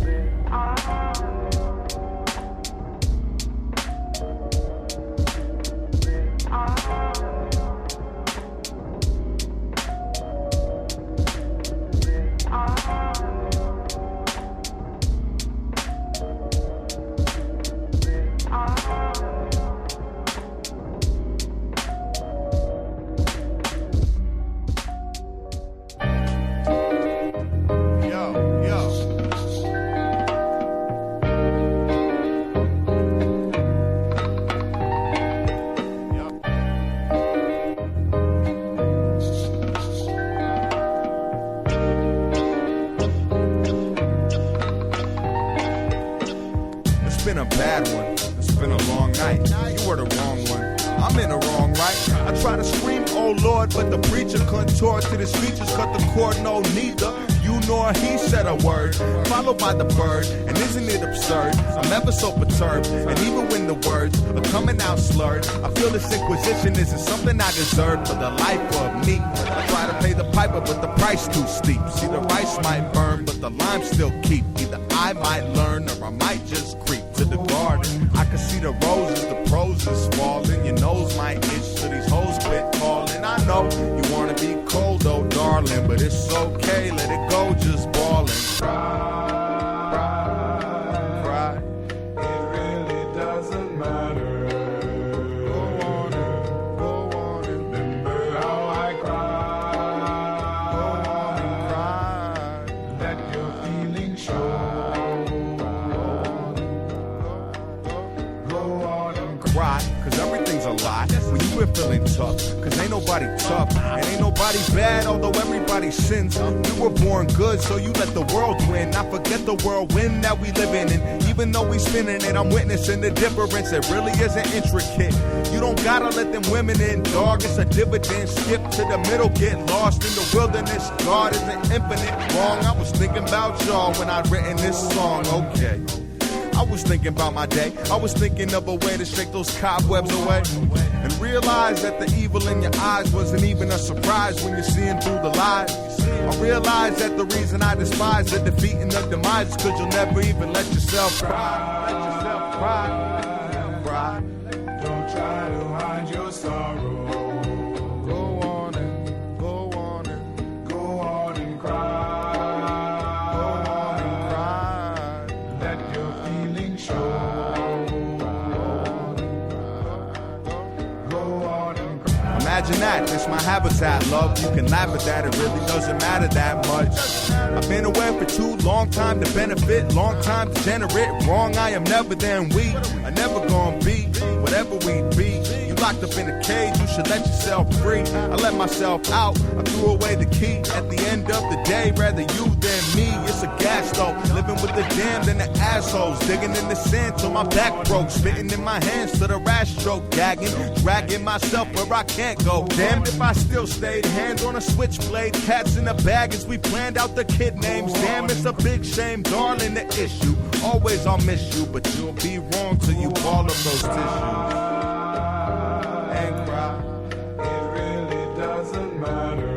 But the preacher contoured to the speeches, cut the cord, no neither. You nor he said a word, followed by the bird. And isn't it absurd? I'm ever so perturbed. And even when the words are coming out slurred, I feel this inquisition isn't something I deserve for the life of me. I try to pay the piper, but the price too steep. See, the rice might burn, but the lime still keep. Either I might learn or I might just creep to the garden. I can see the roses, the pros is falling. Your nose might itch till these hoes quit calling. I know you wanna be cold though, darling, but it's okay, let it go, just ballin'. Cry. It really doesn't matter. Go on and remember how I cried. Go on and cry. Let your feelings show. Go on and cry, cause everything's a lie. When you were feeling tough, cause ain't nobody tough, and ain't nobody bad, although everybody sins. We were born good, so you let the world win. I forget the whirlwind that we living in. Even though we spinning it, I'm witnessing the difference. It really isn't intricate. You don't gotta let them women in, dog. It's a dividend. Skip to the middle, get lost in the wilderness. God isn't infinite wrong. I was thinking about y'all when I'd written this song. Okay. I was thinking about my day. I was thinking of a way to shake those cobwebs away and realize that the evil in your eyes wasn't even a surprise when you're seeing through the lies. I realized that the reason I despise the defeat and the demise is cause you'll never even let yourself cry. Let yourself cry. Cry. Don't try to hide your sorrow. Go on and go on and go on and cry. Imagine that, it's my habitat, love. You can laugh at that, it really doesn't matter that much. I've been aware for too long time to benefit, long time to generate wrong. I am never there and we are never gonna be whatever we be. You locked up in a cage, you should let yourself free. I let myself out, I threw away the key. At the end of the day, rather you than me. It's a gas though, living with the damned and the assholes, digging in the sand till my back broke, spitting in my hands to the rash stroke, gagging, dragging myself where I can't go. Damned if I still stayed, hands on a switchblade, cats in the bag as we planned out the kid names. Damn, it's a big shame, darling, the issue. Always I'll miss you, but you'll be wrong till you ball up those tissues. And cry, it really doesn't matter.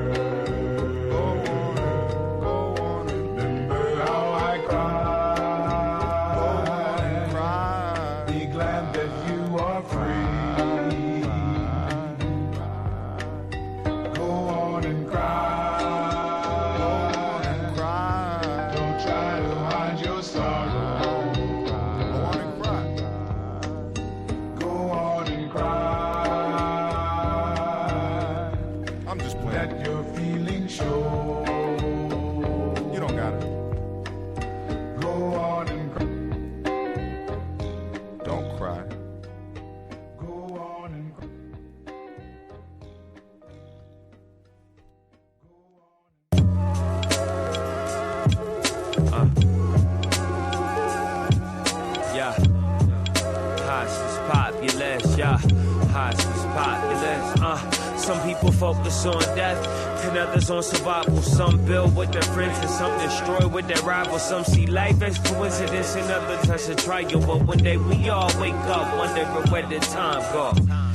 Some people focus on death and others on survival. Some build with their friends and some destroy with their rivals. Some see life as coincidence and others as a trial. But one day we all wake up wondering where the time go.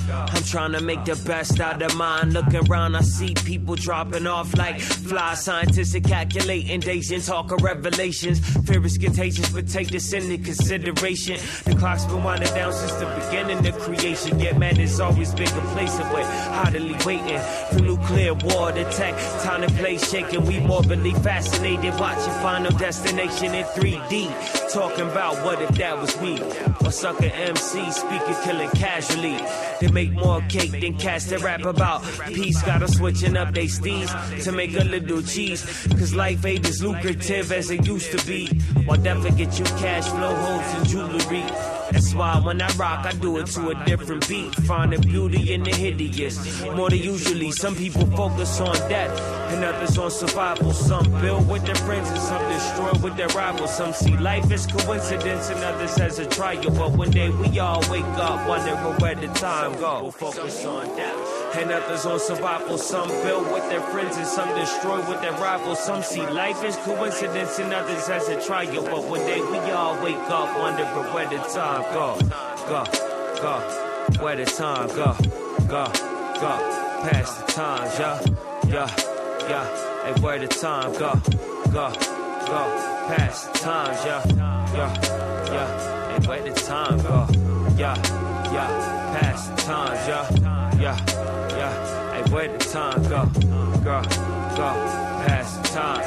I'm trying to make the best out of mine. Looking around, I see people dropping off like fly scientists and calculating days and talk of revelations. Fear is contagious, but take this into consideration. The clock's been winding down since the beginning of creation. Yet man has always been complacent with idly waiting for nuclear war to Teck. Time to play shaking. We morbidly fascinated, watching Final Destination in 3D. Talking about what if that was me. Or sucker MC speaker killing casually. They make more cake than cats that rap about peace. Got them switching up they steez to make a little cheese. Cause life ain't as lucrative as it used to be. While definitely get you cash flow holes and jewelry. That's why when I rock, I do it to a different beat. Finding beauty in the hideous. More than usually, some people focus on death and others on survival. Some build with their friends and some destroy with their rivals. Some see life as coincidence and others as a trial. But one day we all wake up wondering where the time go. Focus on death and others on survival. Some build with their friends and some destroy with their rivals. Some see life as coincidence and others as a trial. But one day we all wake up wondering where the time go, where the time go, past the times, yeah, hey, where the time go, past the times, yeah, hey, where the time go, yeah, past the times, yeah, hey, where the time go, past the time.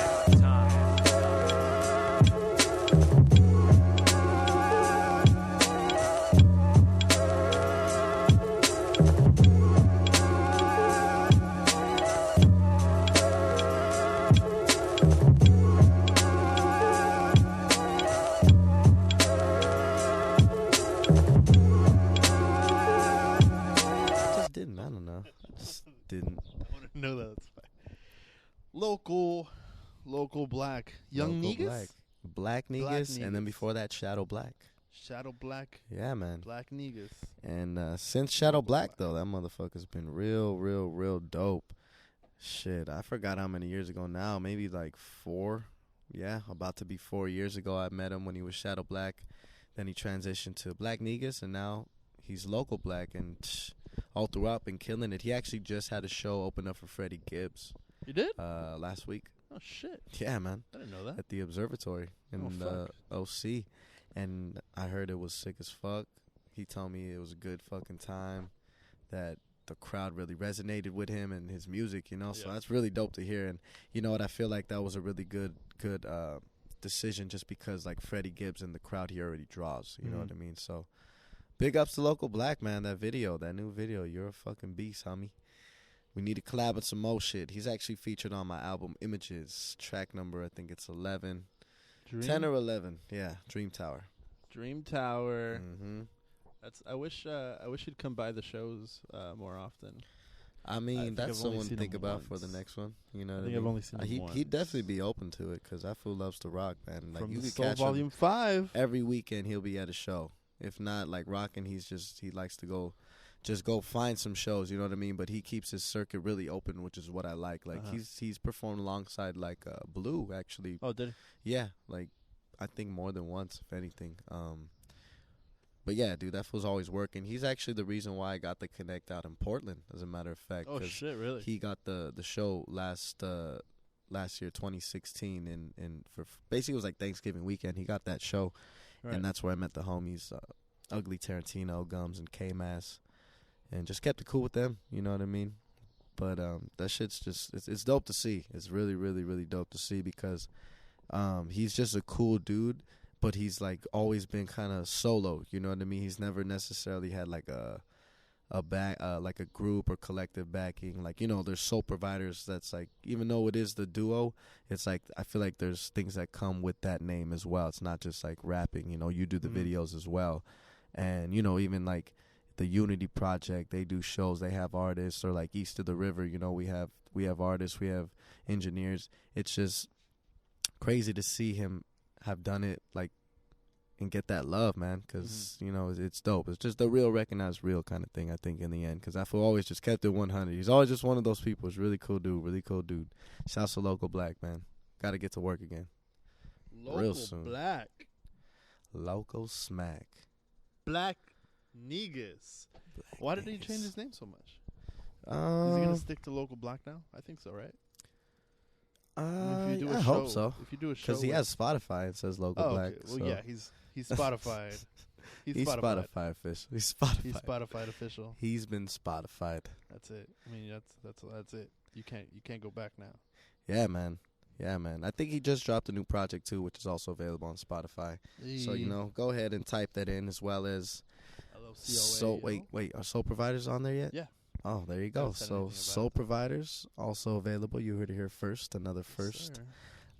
No, that's fine. Local black. Young niggas? Black niggas, and then before that, Shadow Black. Shadow Black? Yeah, man. Black niggas. And since Shadow Black, though, that motherfucker's been real dope. Shit, I forgot how many years ago now. Maybe like 4. Yeah, about to be 4 years ago. I met him when he was Shadow Black. Then he transitioned to Black niggas, and now he's local black. And all throughout been killing it. He actually just had a show open up for Freddie Gibbs. You did? Last week. Oh, shit. Yeah, man. I didn't know that. At the Observatory in OC. And I heard it was sick as fuck. He told me it was a good fucking time, that the crowd really resonated with him and his music, you know? So that's really dope to hear. And you know what? I feel like that was a really good decision, just because, like, Freddie Gibbs and the crowd he already draws. You know what I mean? So big ups to local black, man. That new video, you're a fucking beast, homie. We need to collab with some more shit. He's actually featured on my album Images, track number, I think it's 11. 10 or 11. Yeah, Dream Tower. Dream Tower. Mm-hmm. I wish he'd come by the shows more often. I mean, that's someone to think about for the next one. You know what I mean? I've only seen him once. He'd definitely be open to it because that fool loves to rock, man. Like, From you the could Soul catch Volume him 5. every weekend. He'll be at a show. If not, like rocking, he likes to go find some shows. You know what I mean? But he keeps his circuit really open, which is what I like. Like he's performed alongside like Blue actually. Oh, did he? Yeah, like I think more than once, if anything. But yeah, dude, that fool's always working. He's actually the reason why I got the connect out in Portland, as a matter of fact. Oh shit, really? He got the show last year, 2016, and for basically it was like Thanksgiving weekend. He got that show, and that's where I met the homies, Ugly Tarantino, Gums, and K-Mass, and just kept it cool with them. You know what I mean? But that shit's just it's dope to see. It's really, really, really dope to see because he's just a cool dude. But he's like always been kind of solo, you know what I mean? He's never necessarily had like a group or collective backing. Like, you know, there's Soul Providers that's like, even though it is the duo, it's like I feel like there's things that come with that name as well. It's not just like rapping, you know, you do the videos as well. And, you know, even like the Unity Project, they do shows, they have artists, or like East of the River, you know, we have artists, we have engineers. It's just crazy to see him have done it like and get that love, man, because you know it's dope. It's just the real recognized real kind of thing, I think, in the end, because I feel always just kept it 100. He's always just one of those people. He's really cool dude. Shouts to Local Blac, man. Got to get to work again real soon. Blac. Local Smack. Black Niggas. Why did he change his name so much? Is he gonna stick to Local Blac now? I think so, right? I hope so. If you do a show, because he has Spotify, it says Local Blac. Okay. Well, so. yeah, he's Spotified. He's Spotify official. He's Spotified official. He's been Spotified. That's it. I mean, that's it. You can't go back now. Yeah, man. I think he just dropped a new project too, which is also available on Spotify. So you know, go ahead and type that in, as well as. Wait, are Soul Providers on there yet? Yeah. Oh, there you go. So Soul Providers also available. You heard it here first. Another first.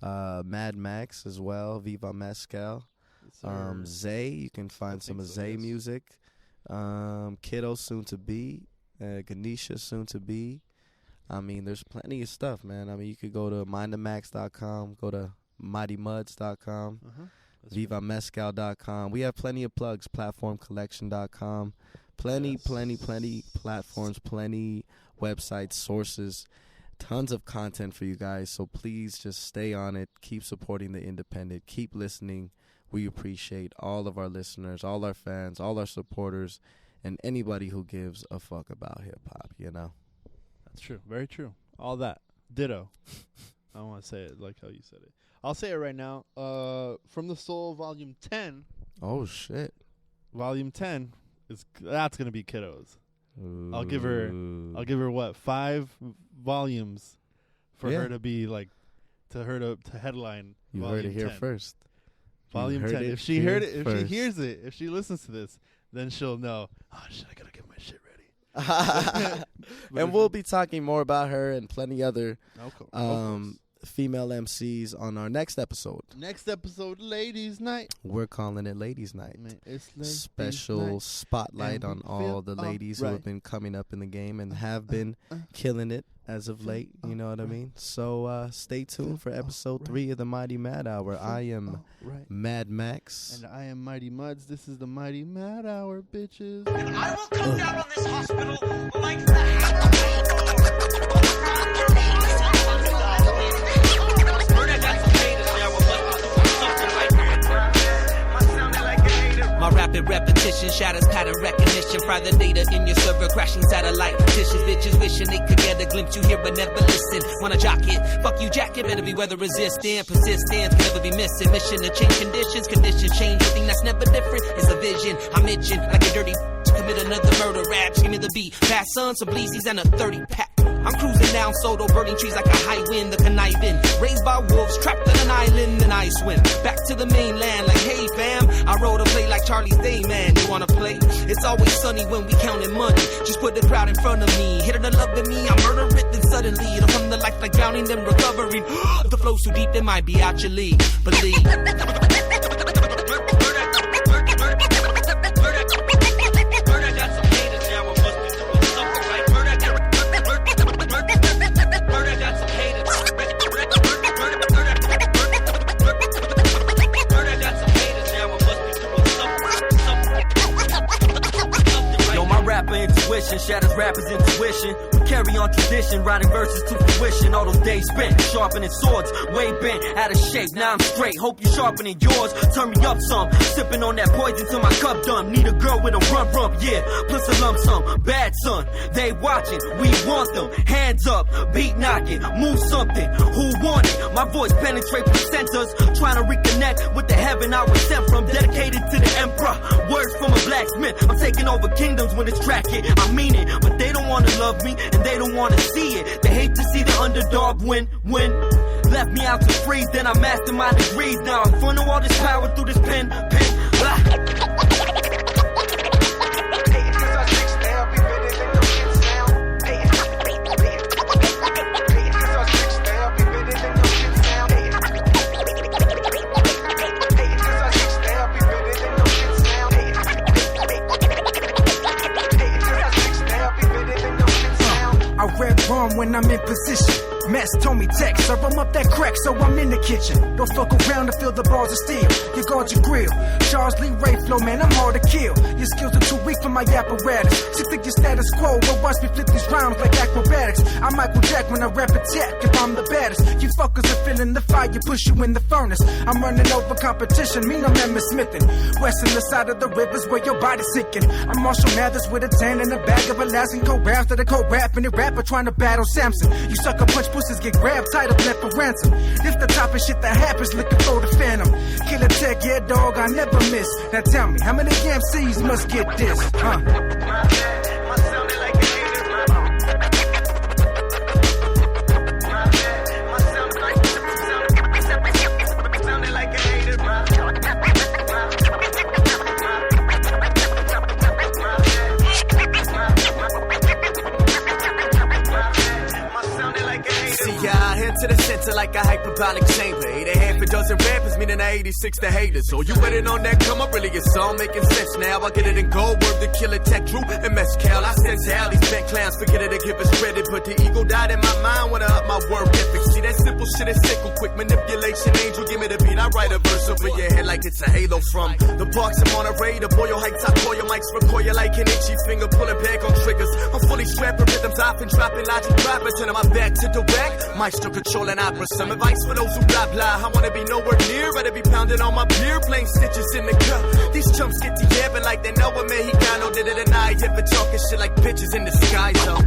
Mad Macks as well. Viva Mescal. Zay. You can find some of Zay music. Kiddo soon to be. Ganesha soon to be. I mean, there's plenty of stuff, man. I mean, you could go to mindthemax.com. Go to mightymuds.com. VivaMescal.com. We have plenty of plugs. Platformcollection.com. Plenty platforms, plenty websites, sources, tons of content for you guys. So please just stay on it. Keep supporting the independent. Keep listening. We appreciate all of our listeners, all our fans, all our supporters, and anybody who gives a fuck about hip-hop, you know? That's true. Very true. All that. Ditto. I don't want to say it like how you said it. I'll say it right now. From the Soul Volume 10. Oh, shit. Volume 10. That's gonna be Kiddos. Ooh. I'll give her what, 5 volumes for her to be like, to headline. You volume heard it here 10. First. Volume 10. If she heard it, if she hears it, if she listens to this, then she'll know. Oh shit! I gotta get my shit ready. And we'll be talking more about her and plenty other female MCs on our next episode. Ladies' Night. We're calling it Ladies' Night. Special night. Spotlight on all the ladies who have been coming up in the game and have been killing it as of late. You know what I mean? So stay tuned for episode 3 of the Mighty Mad Hour. I am Mad Macks. And I am Mighty Muds. This is the Mighty Mad Hour, bitches. And I will come down on this hospital like that. My rapid repetition shatters pattern recognition. Fry the data in your server, crashing satellite dishes. Bitches wishing they could get a glimpse you hear but never listen. Wanna jock it? Fuck you, jacket. Better be weather resistant. Persistent, can never be missing. Mission to change conditions. Conditions change. The thing that's never different is a vision. I'm itching like a dirty to commit another murder rap. Give me the beat. Fast son, some bleezies and a 30 pack. I'm cruising down Soto, burning trees like a high wind, the conniving. Raised by wolves, trapped on an island, and I swim back to the mainland like, hey fam, I wrote a play like like Charlie's Day, man. You wanna play? It's always sunny when we counting money. Just put the crowd in front of me. Hit it to love to me, I murder it, then suddenly it'll come to life like drowning, then recovering. The flow's so deep, it might be out your league. Believe. Intuition shatters rappers' intuition. We carry on tradition, writing verses to fruition. All those days spent sharpening swords, way bent, out of shape. Now I'm straight. Hope you sharpening yours. Turn me up some, sipping on that poison till my cup done. Need a girl with a rump, yeah, plus a lump sum. Bad son, they watching, we want them. Hands up, beat knocking, move something. Who want it? My voice penetrate placentas, trying to reconnect with the heaven I was sent from. Dedicated to the emperor, words from a blacksmith. I'm taking over kingdoms when it's track it. I mean it, but they don't wanna love me and they don't wanna see it. They hate to see the underdog win. Left me out to freeze, then I mastered my degrees. Now I funnel all this power through this pen. I rap wrong when I'm in position. Macks told me Teck, serve 'em up that crack, so I'm in the kitchen. Don't fuck around to feel the bars of steel. You guard your grill. Charles Lee Ray flow, man, I'm hard to kill. Your skills are too weak for my apparatus. Sick of your status quo, but watch me flip these rhymes like acrobatics. I'm Michael Jack when I rap attack, if I'm the baddest. You fuckers are feeling the fire, push you in the furnace. I'm running over competition, me no man Smithin'. West on the side of the rivers where your body's sinking. I'm Marshall Mathers with a 10 and a bag of Alaskan cold raps that a cold rapping and rapper trying to battle Samson. You sucker punch pussies get grabbed, tied up, left for ransom. This the type of shit that happens, looking for the phantom. Killer Teck, yeah dog, I never miss. Now tell me, how many MCs must get this, huh? To the center like a hyperbolic chamber. 8 a half a dozen rappers, meaning I 86 the haters. So you waiting on that come up? Really, it's all making sense now. I get it in gold, word the Killa, Teck, Drew, and Mescal. I sense how these bent clowns forget it to give us credit, but the ego died in my mind when I up my work ethic. See that simple shit is sickle, quick manipulation. Angel, give me the beat, I write a verse over your head like it's a halo from the parks. I'm on a raid, the Boyle Heights. I call your mics, record you like an itchy finger, pulling back on triggers. I'm fully strapped with rhythms, I've been dropping logic, rapping, turning my back to the back. Maestro controlling opera. Some advice for those who blah blah. I wanna be nowhere near, rather be pounding on my beer, plain stitches in the cup. These chumps get to yapping like they know a Mexicano did it deny. If it talking shit like bitches in the sky, though.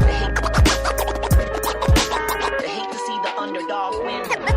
They hate to see the underdog win.